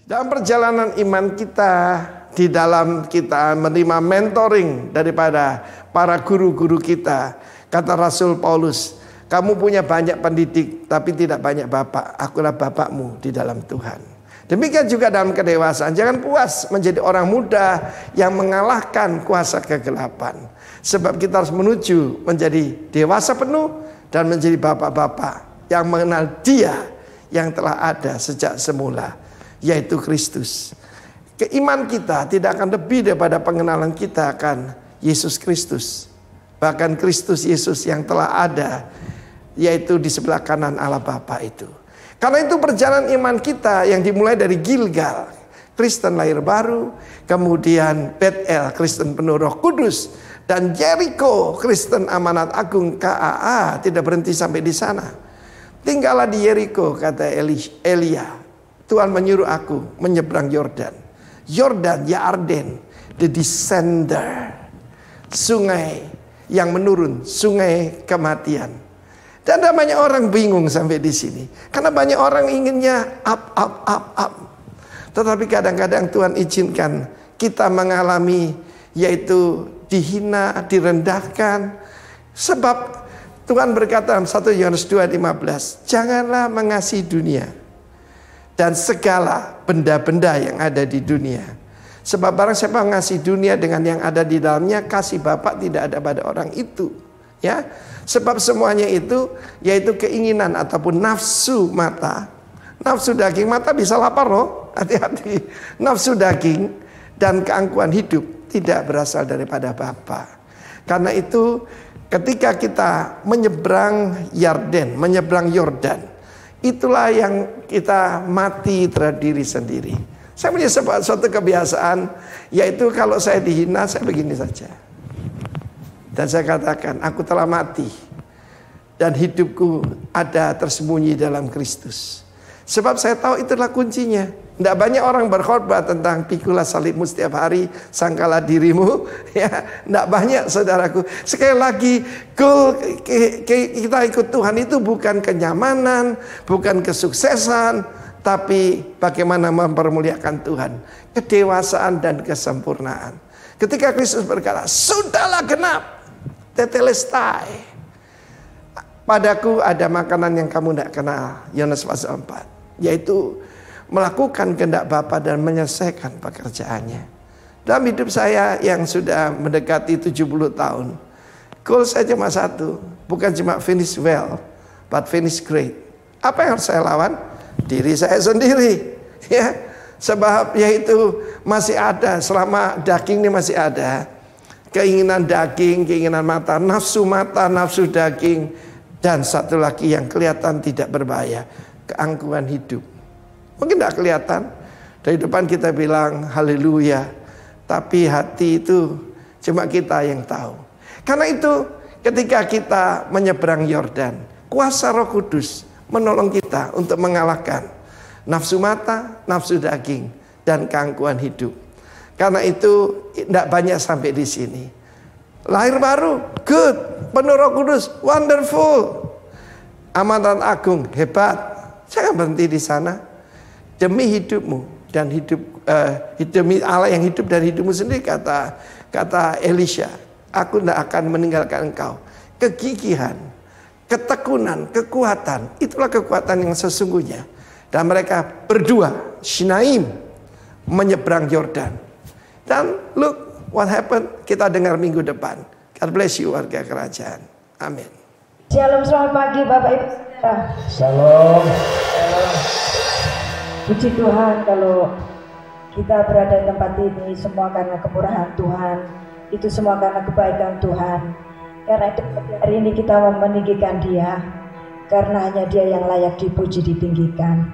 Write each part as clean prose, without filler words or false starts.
Dalam perjalanan iman kita, di dalam kita menerima mentoring daripada para guru-guru kita, kata Rasul Paulus, kamu punya banyak pendidik tapi tidak banyak bapak. Akulah bapakmu di dalam Tuhan. Demikian juga dalam kedewasaan. Jangan puas menjadi orang muda yang mengalahkan kuasa kegelapan. Sebab kita harus menuju menjadi dewasa penuh dan menjadi bapak-bapak yang mengenal Dia yang telah ada sejak semula, yaitu Kristus. Keiman kita tidak akan lebih daripada pengenalan kita akan Yesus Kristus. Bahkan Kristus Yesus yang telah ada, yaitu di sebelah kanan Allah Bapa itu. Karena itu perjalanan iman kita yang dimulai dari Gilgal, Kristen lahir baru, kemudian Bethel, Kristen penuh Roh Kudus, dan Jericho, Kristen amanat agung KAA, tidak berhenti sampai di sana. Tinggallah di Jericho, kata Elia. Tuhan menyuruh aku menyeberang Yordan. Yordan, Yarden, the descender, sungai yang menurun, sungai kematian. Dan ada banyak orang bingung sampai di sini, karena banyak orang inginnya up. Tetapi kadang-kadang Tuhan izinkan kita mengalami, yaitu dihina, direndahkan. Sebab Tuhan berkata dalam 1 Yohanes 2:15, janganlah mengasihi dunia dan segala benda-benda yang ada di dunia. Sebab barang siapa mengasihi dunia dengan yang ada di dalamnya, kasih Bapa tidak ada pada orang itu. Ya, sebab semuanya itu yaitu keinginan ataupun nafsu mata, nafsu daging. Mata bisa lapar loh, hati-hati. Nafsu daging dan keangkuhan hidup tidak berasal daripada Bapa. Karena itu ketika kita menyeberang Yarden, menyeberang Yordan, itulah yang kita mati terhadap diri sendiri. Saya punya suatu kebiasaan, yaitu kalau saya dihina, saya begini saja. Dan saya katakan, aku telah mati dan hidupku ada tersembunyi dalam Kristus. Sebab saya tahu itulah kuncinya. Tidak banyak orang berkhotbah tentang pikulah salibmu setiap hari, sangkalah dirimu. Ya, tidak banyak saudaraku. Sekali lagi, goal kita ikut Tuhan itu bukan kenyamanan, bukan kesuksesan, tapi bagaimana mempermuliakan Tuhan, kedewasaan dan kesempurnaan. Ketika Kristus berkata, sudahlah genap, tetelestai, padaku ada makanan yang kamu tidak kenal, Yohanes pasal 4, yaitu melakukan kehendak Bapa dan menyelesaikan pekerjaannya. Dalam hidup saya yang sudah mendekati 70 tahun, goal saya cuma satu, bukan cuma finish well, but finish great. Apa yang harus saya lawan? Diri saya sendiri, ya. Sebab yaitu masih ada, selama daging ini masih ada, keinginan daging, keinginan mata, nafsu daging, dan satu lagi yang kelihatan tidak berbahaya, keangkuhan hidup. Mungkin tidak kelihatan, dari depan kita bilang haleluya, tapi hati itu cuma kita yang tahu. Karena itu ketika kita menyeberang Yordan, kuasa Roh Kudus menolong kita untuk mengalahkan nafsu mata, nafsu daging, dan keangkuhan hidup. Karena itu tidak banyak sampai di sini. Lahir baru, good, penuh Roh Kudus, wonderful, amanat agung, hebat. Jangan berhenti di sana. Demi hidupmu dan demi Allah yang hidup dan hidupmu sendiri, kata Elisha, aku tidak akan meninggalkan engkau. Kegigihan, ketekunan, kekuatan, itulah kekuatan yang sesungguhnya. Dan mereka berdua, Shinaim, menyeberang Yordan. Dan look what happened, kita dengar minggu depan. God bless you warga kerajaan. Amin. Shalom, selamat pagi Bapak Ibu. Shalom. Puji Tuhan, kalau kita berada di tempat ini semua karena kemurahan Tuhan, itu semua karena kebaikan Tuhan. Karena itu hari ini kita meninggikan Dia, karena hanya Dia yang layak dipuji, ditinggikan.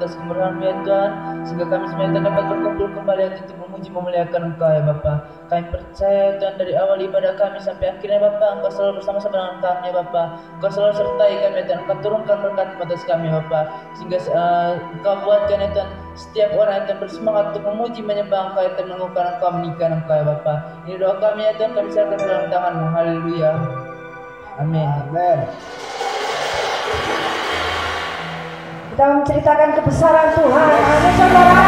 atas kemurahan ya Tuhan, sehingga kami semua dapat berkumpul kembali untuk memuji memuliakan Engkau ya Bapa. Kami percaya Tuhan dari awal ibadah kami sampai akhirnya Bapa, Engkau selalu bersama-sama dengan kami ya Bapa. Engkau selalu sertai kami ya Tuhan, Engkau turunkan berkat atas kami ya Bapa, sehingga Engkau buatkan ya Tuhan setiap orang yang bersemangat untuk memuji menyembah Engkau ya Tuhan, mengukuhkan Engkau, meninggikan Engkau ya Bapa. Ini doa kami ya Tuhan, kami serahkan dalam tangan-Mu. Haleluya. Amin. Amin. Kita menceritakan kebesaran Tuhan. Amin saudara.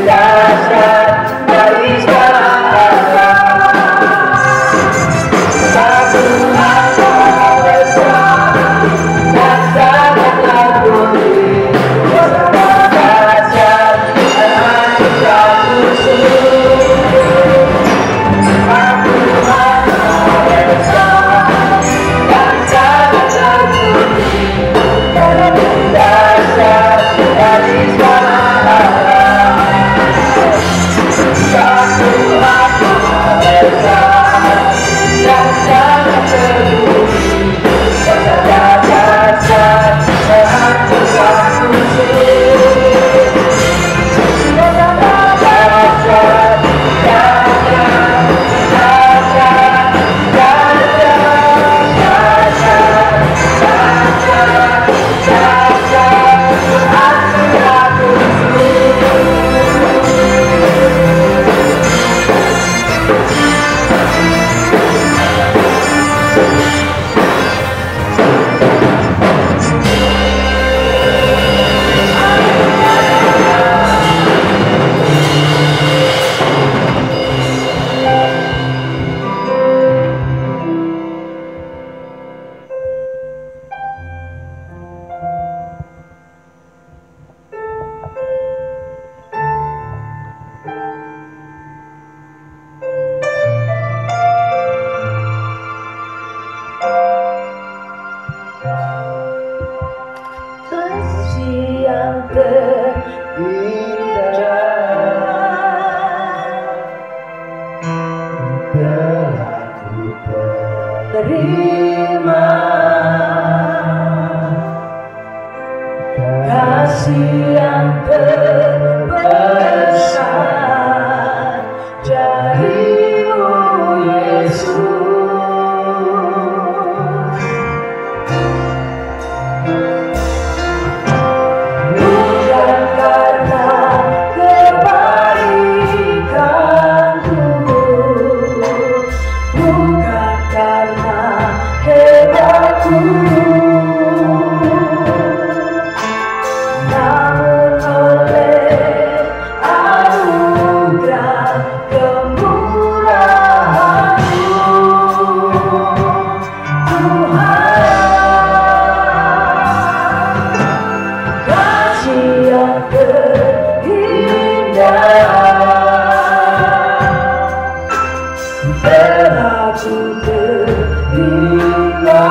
Dahsyat yang telah ku terima kasih yang terbesar darimu Yesus. Bukan karena kebaikanku, bukan karena hebatku, namun oleh anugerah kemurahan-Mu, Tuhan. Kasih yang terindah telah ku terima,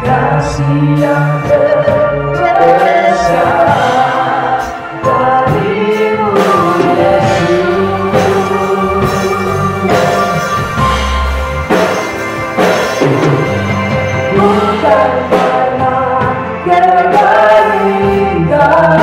kasih yang terbesar darimu Yesus. Bukan karena kebaikan,